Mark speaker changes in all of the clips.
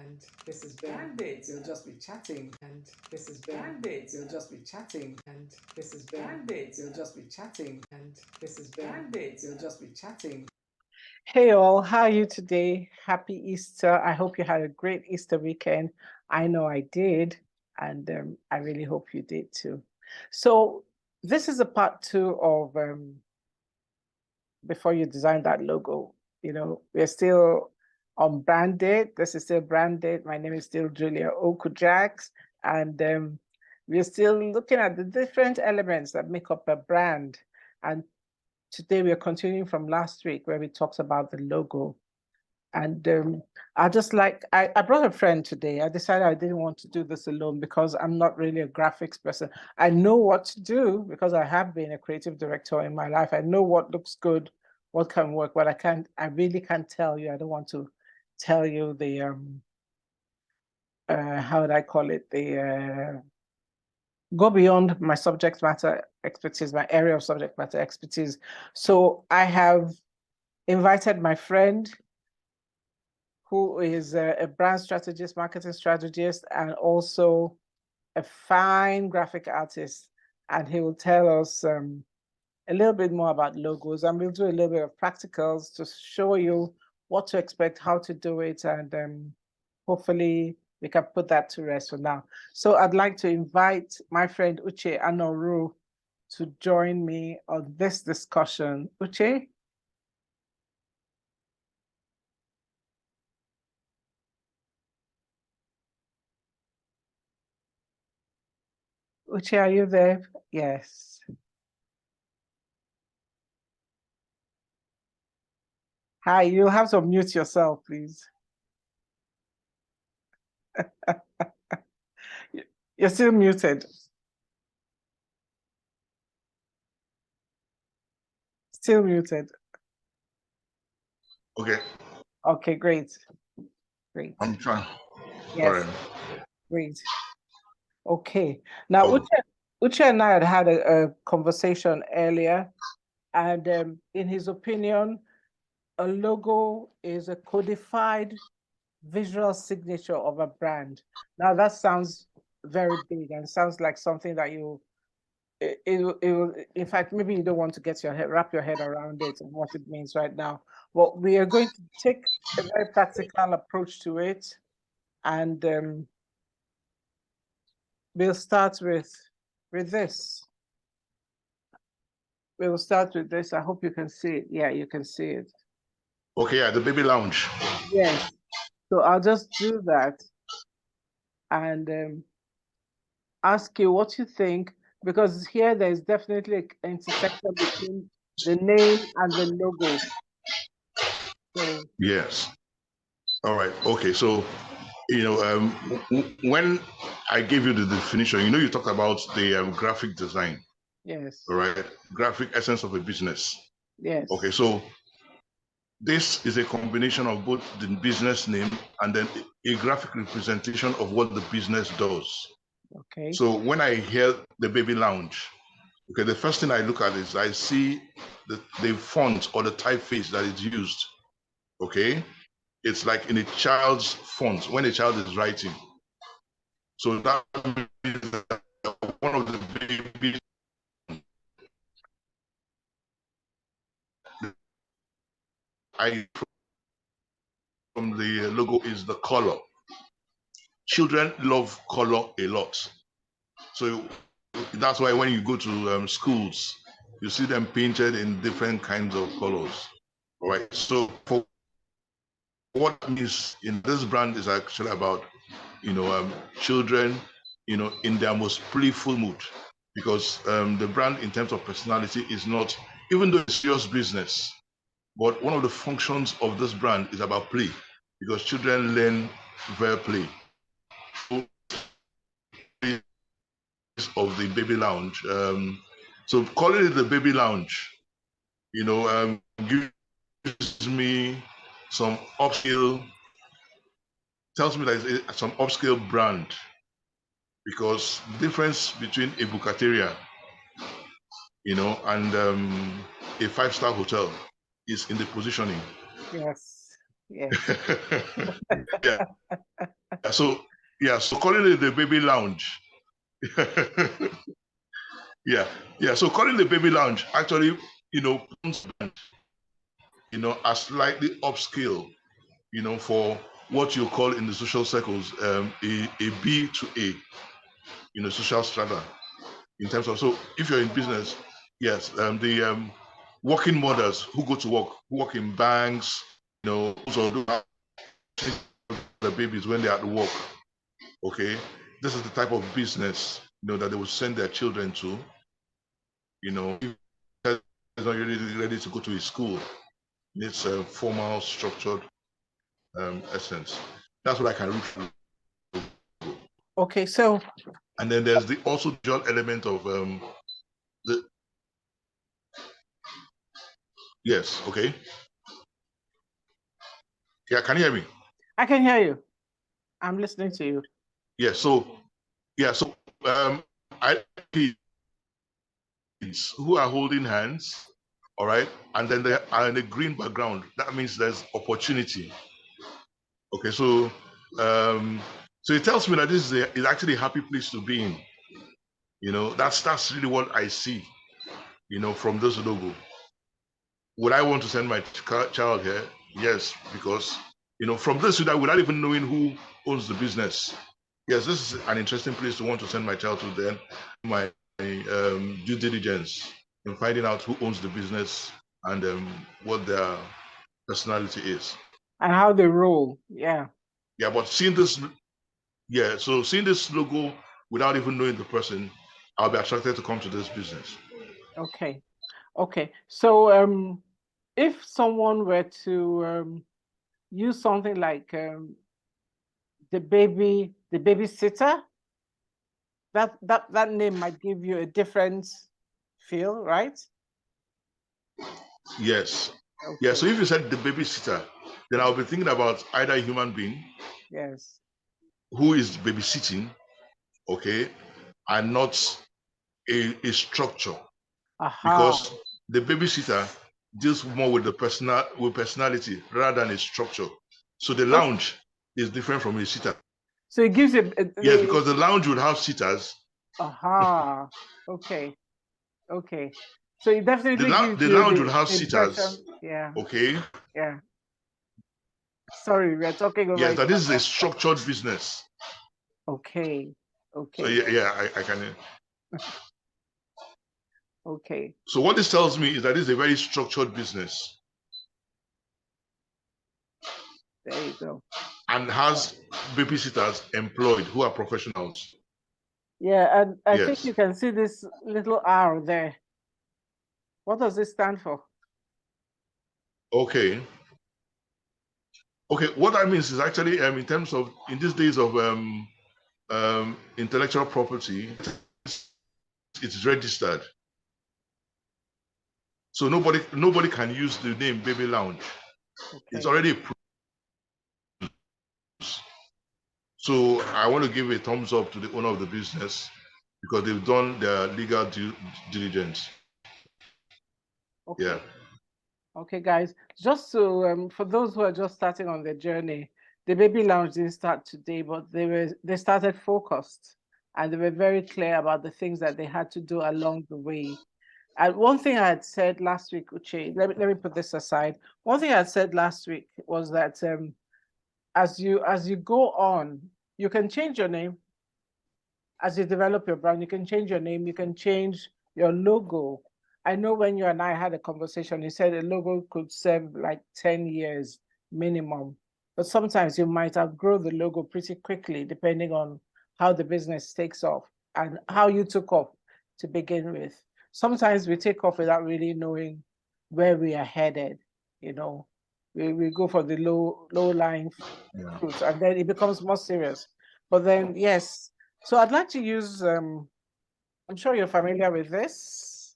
Speaker 1: and this is bandits. You'll just be chatting, and this is bandits. You'll just be chatting, and this is bandits. You'll just be chatting, and this is bandits. You'll just be chatting. Hey all, how are you today? Happy Easter. I hope you had a great Easter weekend. I know I did, and I really hope you did too. So this is a part 2 of before you design that logo. You know, we're still on branded. This is still branded. My name is still Julia Okujax, and we're still looking at the different elements that make up a brand. And today we're continuing from last week where we talked about the logo. And I brought a friend today. I decided I didn't want to do this alone because I'm not really a graphics person. I know what to do because I have been a creative director in my life. I know what looks good, what can work, but I really can't tell you. I don't want to tell you the, how would I call it? Go beyond my subject matter expertise, my area of subject matter expertise. So I have invited my friend who is a brand strategist, marketing strategist, and also a fine graphic artist. And he will tell us a little bit more about logos, and we'll do a little bit of practicals to show you what to expect, how to do it, and hopefully we can put that to rest for now. So I'd like to invite my friend Uche Anoru to join me on this discussion. Uche? Uche, are you there? Yes. Hi, you'll have to mute yourself, please. You're still muted. Still muted.
Speaker 2: Okay.
Speaker 1: Okay, great. Great.
Speaker 2: I'm trying.
Speaker 1: Yes.
Speaker 2: All right.
Speaker 1: Great. Okay. Now, Uche and I had a conversation earlier, and in his opinion, a logo is a codified visual signature of a brand. Now, that sounds very big and sounds like something that in fact, maybe you don't want to wrap your head around it and what it means right now. Well, we are going to take a very practical approach to it, and we'll start with this. We will start with this. I hope you can see it. Yeah, you can see it.
Speaker 2: Okay, yeah, the baby lounge.
Speaker 1: Yes. So I'll just do that and ask you what you think, because here there's definitely an intersection between the name and the logo. So,
Speaker 2: yes. All right. Okay. So, when I gave you the definition, you talked about the graphic design.
Speaker 1: yes.
Speaker 2: All right. Graphic essence of a business.
Speaker 1: Yes.
Speaker 2: Okay. So this is a combination of both the business name and then a graphic representation of what the business does.
Speaker 1: Okay.
Speaker 2: So when I hear the baby lounge, okay, the first thing I look at is I see the font or the typeface that is used. Okay. It's like in a child's font when a child is writing. So that means that one of the baby from the logo is the color. Children love color a lot. So that's why when you go to schools, you see them painted in different kinds of colors. All right. So for what that means in this brand is actually about, children, in their most playful mood, because the brand in terms of personality is not, even though it's serious business, but one of the functions of this brand is about play, because children learn via play. Of the baby lounge. So calling it the baby lounge, gives me some upscale, tells me that it's some upscale brand, because the difference between a bucateria, and a 5-star hotel is in the positioning.
Speaker 1: Yes. Yes.
Speaker 2: Yeah. So so calling it the baby lounge. So calling the baby lounge actually, are slightly upscale, for what you call in the social circles a B to A, social strata in terms of. So if you're in business, yes, the working mothers who go to work, who work in banks, also do the babies when they're at work. Okay, this is the type of business that they will send their children to. If they're not really ready to go to a school, needs a formal, structured essence. That's what I can read from.
Speaker 1: Okay, so.
Speaker 2: And then there's the also dual element of the. Yes. Okay. Yeah. Can you hear me?
Speaker 1: I can hear you. I'm listening to you.
Speaker 2: Yeah. So I kids who are holding hands, all right, and then they are in a green background. That means there's opportunity. Okay. So so it tells me that this is actually a happy place to be in. That's really what I see. From this logo. Would I want to send my child here? Yes, because from this without even knowing who owns the business. Yes, this is an interesting place to want to send my child to. Then my due diligence in finding out who owns the business and what their personality is
Speaker 1: and how they roll. Yeah.
Speaker 2: Yeah, but seeing this, so seeing this logo without even knowing the person, I'll be attracted to come to this business.
Speaker 1: Okay. Okay. So if someone were to use something like the babysitter, that name might give you a different feel, right?
Speaker 2: Yes.
Speaker 1: Okay.
Speaker 2: Yeah. So if you said the babysitter, then I'll be thinking about either a human being,
Speaker 1: yes,
Speaker 2: who is babysitting, okay, and not a structure.
Speaker 1: aha,
Speaker 2: Because the babysitter deals more with personality rather than a structure. So the lounge is different from a sitter.
Speaker 1: So it gives you
Speaker 2: Yes, because the lounge would have sitters.
Speaker 1: Aha. Okay. Okay. So it definitely gives
Speaker 2: The
Speaker 1: you
Speaker 2: lounge would
Speaker 1: the
Speaker 2: have
Speaker 1: impression.
Speaker 2: sitters.
Speaker 1: Yeah.
Speaker 2: Okay.
Speaker 1: Yeah. Sorry, we're talking over
Speaker 2: Yes,
Speaker 1: each
Speaker 2: that this is a
Speaker 1: other.
Speaker 2: structured business.
Speaker 1: Okay. Okay.
Speaker 2: So yeah, I can.
Speaker 1: Okay.
Speaker 2: So what this tells me is that this is a very structured business.
Speaker 1: There you go.
Speaker 2: And has babysitters employed who are professionals.
Speaker 1: Yeah, and I think you can see this little R there. What does it stand for?
Speaker 2: Okay. Okay, what that means is actually in terms of in these days of intellectual property, it's registered. So nobody can use the name Baby Lounge. Okay. It's already approved. So I want to give a thumbs up to the owner of the business because they've done their legal due diligence.
Speaker 1: Okay.
Speaker 2: Yeah.
Speaker 1: Okay, guys, just so for those who are just starting on their journey, the Baby Lounge didn't start today, but they started focused and they were very clear about the things that they had to do along the way. And one thing I had said last week, Uche, let me put this aside. One thing I had said last week was that as you go on, you can change your name. As you develop your brand, you can change your name, you can change your logo. I know when you and I had a conversation, you said a logo could serve like 10 years minimum, but sometimes you might outgrow the logo pretty quickly, depending on how the business takes off and how you took off to begin with. Sometimes we take off without really knowing where we are headed. We go for the low-lying fruits, and then it becomes more serious. But then, yes, so I'd like to use, I'm sure you're familiar with this.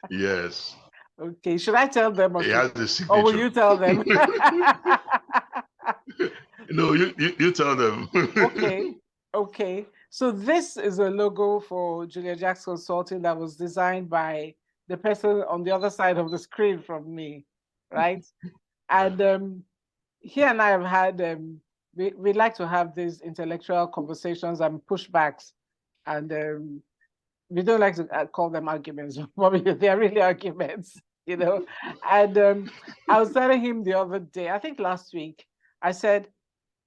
Speaker 2: Yes.
Speaker 1: Okay, should I tell them?
Speaker 2: Or
Speaker 1: will you tell them?
Speaker 2: No, you tell them.
Speaker 1: Okay. So this is a logo for Julia Jacks Consulting that was designed by the person on the other side of the screen from me, right? And he and I have had we like to have these intellectual conversations and pushbacks, and we don't like to call them arguments, but they're really arguments, you know. And I was telling him the other day, I think last week, I said,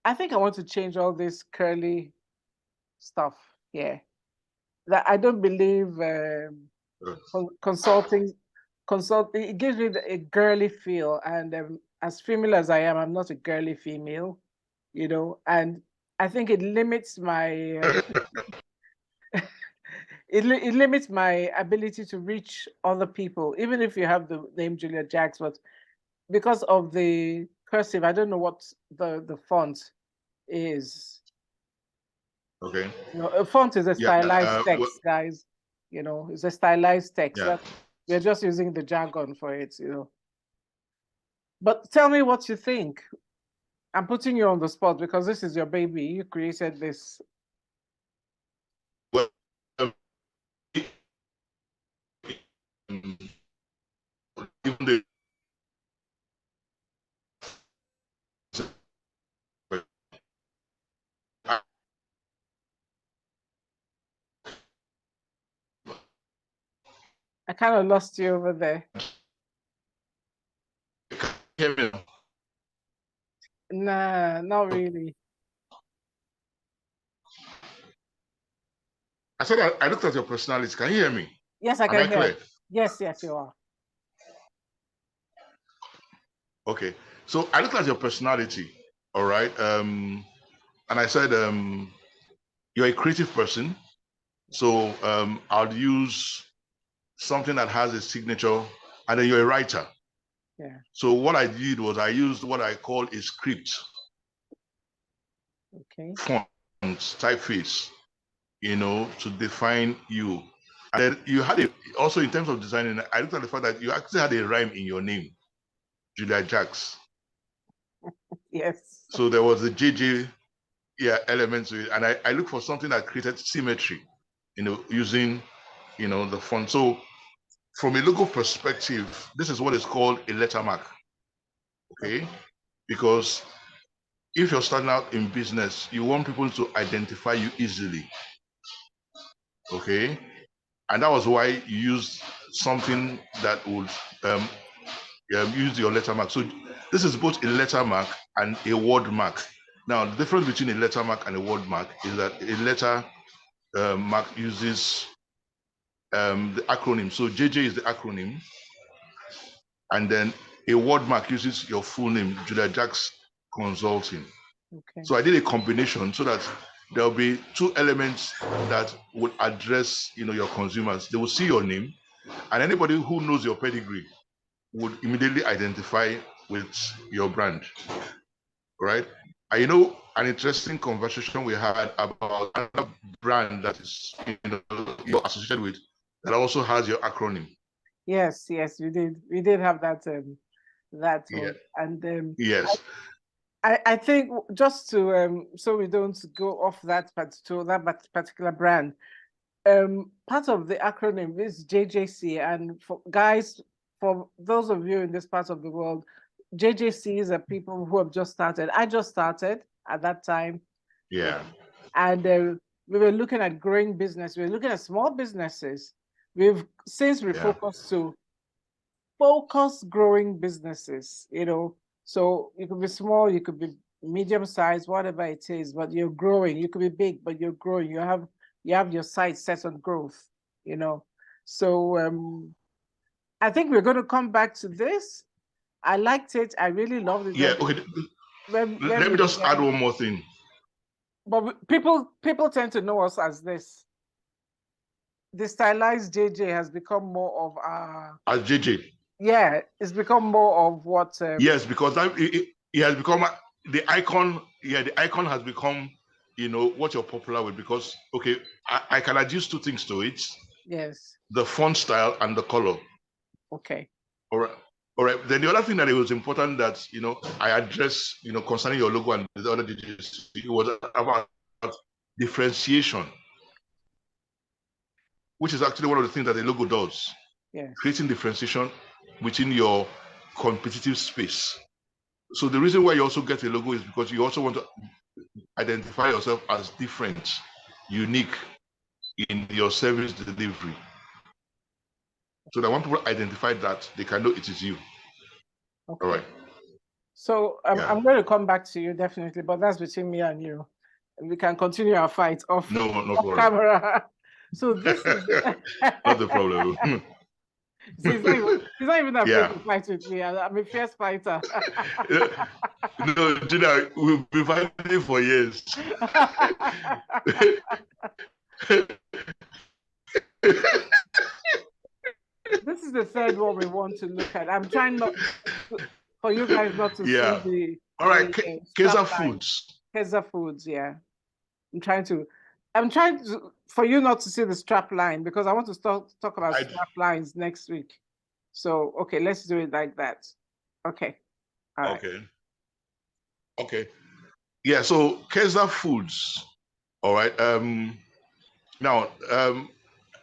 Speaker 1: I think I want to change all this curly stuff here. That I don't believe consulting. It gives me a girly feel, and as female as I am, I'm not a girly female, you know. And I think it limits my it limits my ability to reach other people, even if you have the name Julia Jacks. But because of the cursive, I don't know what the font is.
Speaker 2: Okay.
Speaker 1: You know, a font is a stylized text, guys. You know, it's a stylized text.
Speaker 2: Yeah.
Speaker 1: We're just using the jargon for it, you know. But tell me what you think. I'm putting you on the spot because this is your baby. You created this.
Speaker 2: Well, even the
Speaker 1: I kind of lost you over there.
Speaker 2: hear me?
Speaker 1: Nah, not really.
Speaker 2: I said I looked at your personality. Can you hear me?
Speaker 1: Yes, I can hear. Yes, you are.
Speaker 2: Okay. So I looked at your personality, all right. And I said you're a creative person. So I'll use something that has a signature, and then you're a writer.
Speaker 1: Yeah.
Speaker 2: So what I did was I used what I call a script.
Speaker 1: Okay.
Speaker 2: Font, typeface, you know, to define you. And then you had it also in terms of designing. I looked at the fact that you actually had a rhyme in your name, Julia Jacks.
Speaker 1: Yes.
Speaker 2: So there was the JJ, element to it, and I look for something that created symmetry, you know, using, you know, the font. So from a logo perspective, this is what is called a lettermark. Okay, because if you're starting out in business, you want people to identify you easily. Okay, and that was why you used something that would use your lettermark. So this is both a lettermark and a word mark. Now, the difference between a lettermark and a word mark is that a letter mark uses the acronym. So JJ is the acronym, and then a word mark uses your full name, Julia Jacks Consulting.
Speaker 1: Okay.
Speaker 2: So I did a combination so that there'll be two elements that would address, you know, your consumers. They will see your name, and anybody who knows your pedigree would immediately identify with your brand, right? And you know, an interesting conversation we had about another brand that is, you know, you're associated with that also has your acronym.
Speaker 1: Yes, we did. We did have that that
Speaker 2: Yeah.
Speaker 1: one. And
Speaker 2: Yes.
Speaker 1: I think just to so we don't go off that particular brand, part of the acronym is JJC. And for guys, for those of you in this part of the world, JJCs are people who have just started. I just started at that time.
Speaker 2: Yeah.
Speaker 1: And we were looking at growing business. We were looking at small businesses. We've since refocused to focus growing businesses, you know. So you could be small, you could be medium size, whatever it is, but you're growing. You could be big, but you're growing. You have your sights set on growth, you know. So I think we're going to come back to this. I liked it. I really loved it.
Speaker 2: Yeah. Okay.
Speaker 1: When
Speaker 2: Let
Speaker 1: we
Speaker 2: me just
Speaker 1: began,
Speaker 2: add one more thing.
Speaker 1: but people tend to know us as this. The stylized JJ has become more of
Speaker 2: As JJ.
Speaker 1: yeah, it's become more of what
Speaker 2: Yes, because that it has become the icon. Yeah, the icon has become, you know, what you're popular with. Because okay, I can adduce two things to it:
Speaker 1: yes.
Speaker 2: the font style and the color.
Speaker 1: Okay.
Speaker 2: All right. All right. Then the other thing that it was important that, you know, I address, you know, concerning your logo and the other digits, it was about differentiation, which is actually one of the things that the logo does.
Speaker 1: Yes.
Speaker 2: Creating differentiation within your competitive space. So the reason why you also get a logo is because you also want to identify yourself as different, unique in your service delivery. So that when people identify that, they can know it is you.
Speaker 1: Okay.
Speaker 2: All right.
Speaker 1: So I'm going to come back to you definitely, but that's between me and you. We can continue our fight off,
Speaker 2: No
Speaker 1: off camera. So this is
Speaker 2: not the problem.
Speaker 1: so he's not even afraid to fight with me. I'm a fierce fighter.
Speaker 2: No, Gina, we've been fighting for years.
Speaker 1: This is the third one we want to look at. I'm trying not for you guys not to see the
Speaker 2: all right. Kaiser Foods.
Speaker 1: Kaiser Foods, yeah. I'm trying to for you not to see the strap line because I want to talk about strap lines next week. So okay, let's do it like that. Okay. All right.
Speaker 2: Okay. Okay. Yeah, so Kaiser Foods. All right. Now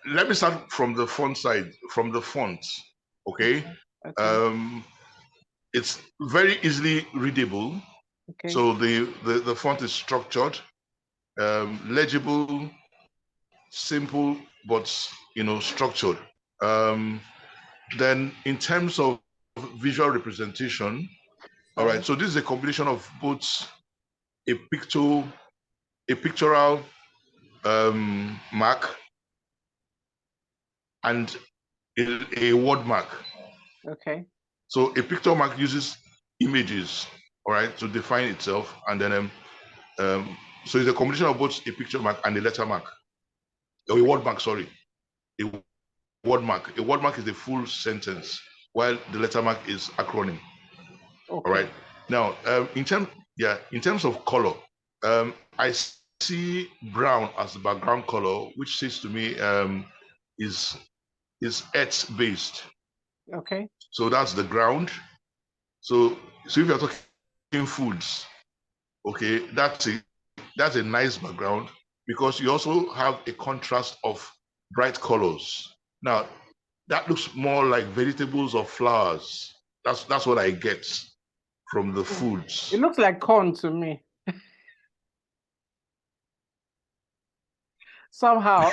Speaker 2: let me start from the font side, from the font. Okay. It's very easily readable. Okay. So the font is structured, legible, simple, but structured. Then in terms of visual representation, all right, so this is a combination of both a pictorial mark and a word mark.
Speaker 1: Okay.
Speaker 2: So a picture mark uses images, all right, to define itself, and then so it's a combination of both a picture mark and a letter mark. Or a word mark, sorry. A word mark. A word mark is a full sentence, while the letter mark is acronym. Okay. All right. Now, in terms of color, I see brown as the background color, which says to me is earth based. Okay. So that's the ground. So if you're talking foods, okay, that's a nice background because you also have a contrast of bright colors. Now, that looks more like vegetables or flowers. That's what I get from the foods.
Speaker 1: It looks like corn to me. Somehow.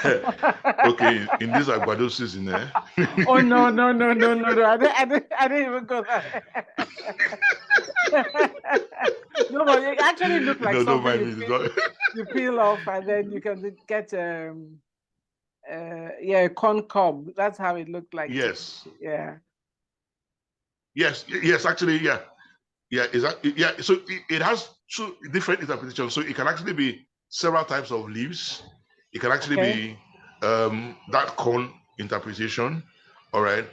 Speaker 2: Okay, in this agbado season, eh?
Speaker 1: Oh no. I didn't even go there. No, but it actually looked like something you peel off and then you can get corn cob. That's how it looked like.
Speaker 2: Yes.
Speaker 1: Yeah.
Speaker 2: Yes, actually, yeah. Yeah, yeah. So it has two different interpretations. So it can actually be several types of leaves. It can actually be that corn interpretation. All right.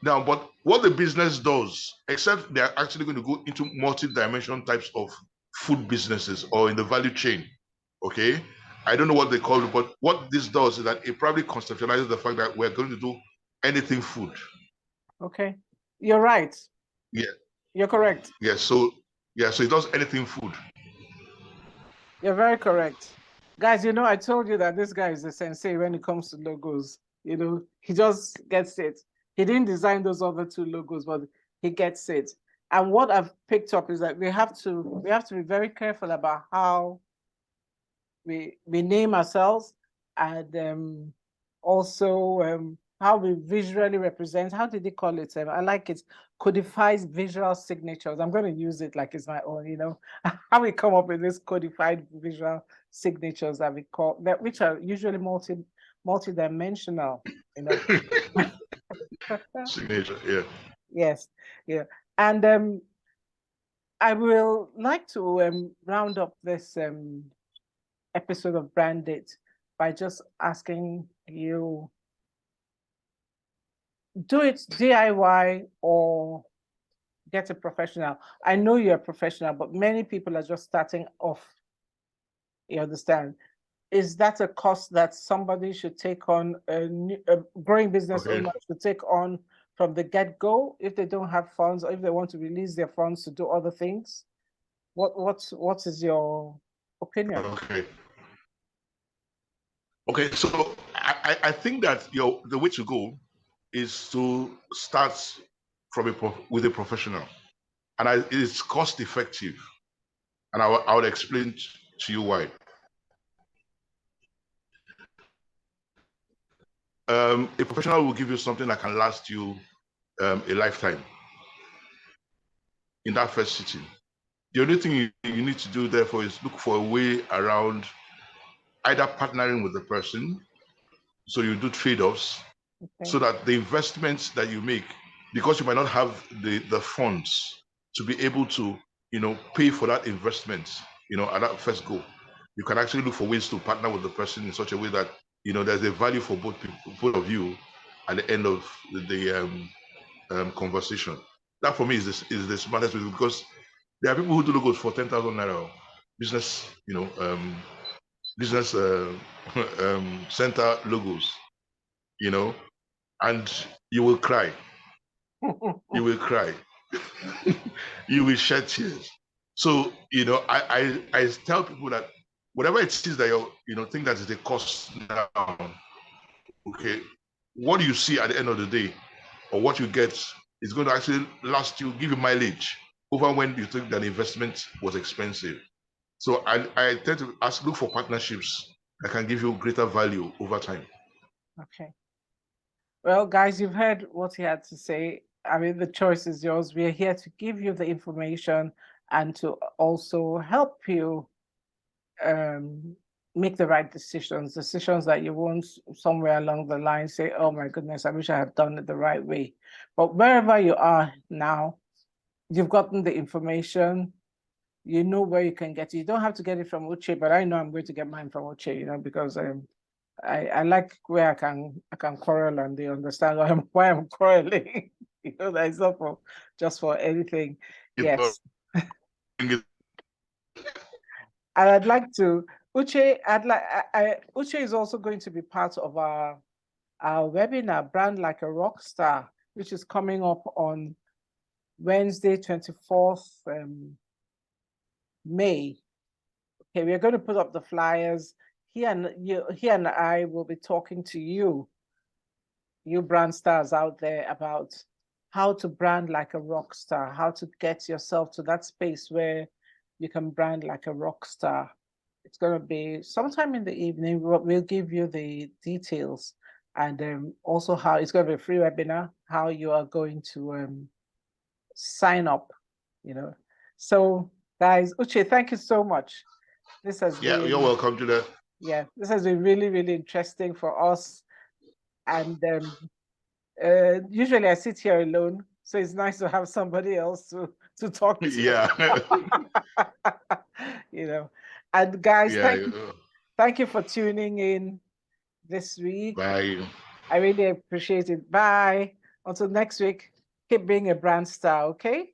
Speaker 2: Now, but what the business does, except they're actually going to go into multi-dimension types of food businesses or in the value chain. Okay. I don't know what they call it, but what this does is that it probably conceptualizes the fact that we're going to do anything food.
Speaker 1: Okay. You're right.
Speaker 2: Yeah.
Speaker 1: You're correct.
Speaker 2: Yeah. So it does anything food.
Speaker 1: You're very correct. Guys, I told you that this guy is a sensei when it comes to logos. He just gets it. He didn't design those other two logos, but he gets it. And what I've picked up is that we have to be very careful about how we name ourselves and also how we visually represent. How did they call it? I like it. Codifies visual signatures. I'm going to use it like it's my own, how we come up with this codified visual signatures that we call that, which are usually multi-dimensional,
Speaker 2: Signature, yeah.
Speaker 1: Yes, yeah. And I will like to round up this episode of Brand It by just asking you, do it DIY or get a professional? I know you're a professional, but many people are just starting off. You understand? Is that a cost that somebody should take on, a growing business owner should take on from the get-go if they don't have funds or if they want to release their funds to do other things? What is your opinion?
Speaker 2: Okay, so I think that the way to go is to start with a professional. and it's cost effective. And I would explain to you why. A professional will give you something that can last you a lifetime in that first sitting. The only thing you need to do, therefore, is look for a way around either partnering with the person, so you do trade-offs, so that the investments that you make, because you might not have the funds to be able to, pay for that investment, at that first go, you can actually look for ways to partner with the person in such a way that, there's a value for both people, both of you, at the end of the conversation. That for me is the smartest way, because there are people who do logos for 10,000 naira business, business center logos, and you will cry. You will cry. You will shed tears. So, I tell people that whatever it is that you think that is the cost now, okay, what you see at the end of the day, or what you get, is going to actually last you, give you mileage over when you think that investment was expensive. So I tend to look for partnerships that can give you greater value over time.
Speaker 1: Okay. Well, guys, you've heard what he had to say. I mean, the choice is yours. We're here to give you the information and to also help you make the right decisions that you won't somewhere along the line say, oh my goodness, I wish I had done it the right way. But wherever you are now, you've gotten the information, you know where you can get it. You don't have to get it from Uche, but I know I'm going to get mine from Uche, because I like where I can quarrel and they understand why I'm quarreling. That is not just for anything. Yes. And I'd like to, Uche, Uche is also going to be part of our webinar, Brand Like a Rock Star, which is coming up on Wednesday, 24th May. Okay, we're going to put up the flyers. He and I will be talking to you brand stars out there, about how to brand like a rock star, how to get yourself to that space where you can brand like a rock star. It's going to be sometime in the evening. We'll give you the details, and also how it's going to be a free webinar, how you are going to sign up, So guys, Uche, thank you so much. This has been,
Speaker 2: you're welcome to that.
Speaker 1: Yeah, this has been really, really interesting for us. And usually I sit here alone, so it's nice to have somebody else to talk to.
Speaker 2: Yeah.
Speaker 1: And guys, thank you for tuning in this week.
Speaker 2: Bye.
Speaker 1: I really appreciate it. Bye. Until next week, keep being a brand star, okay?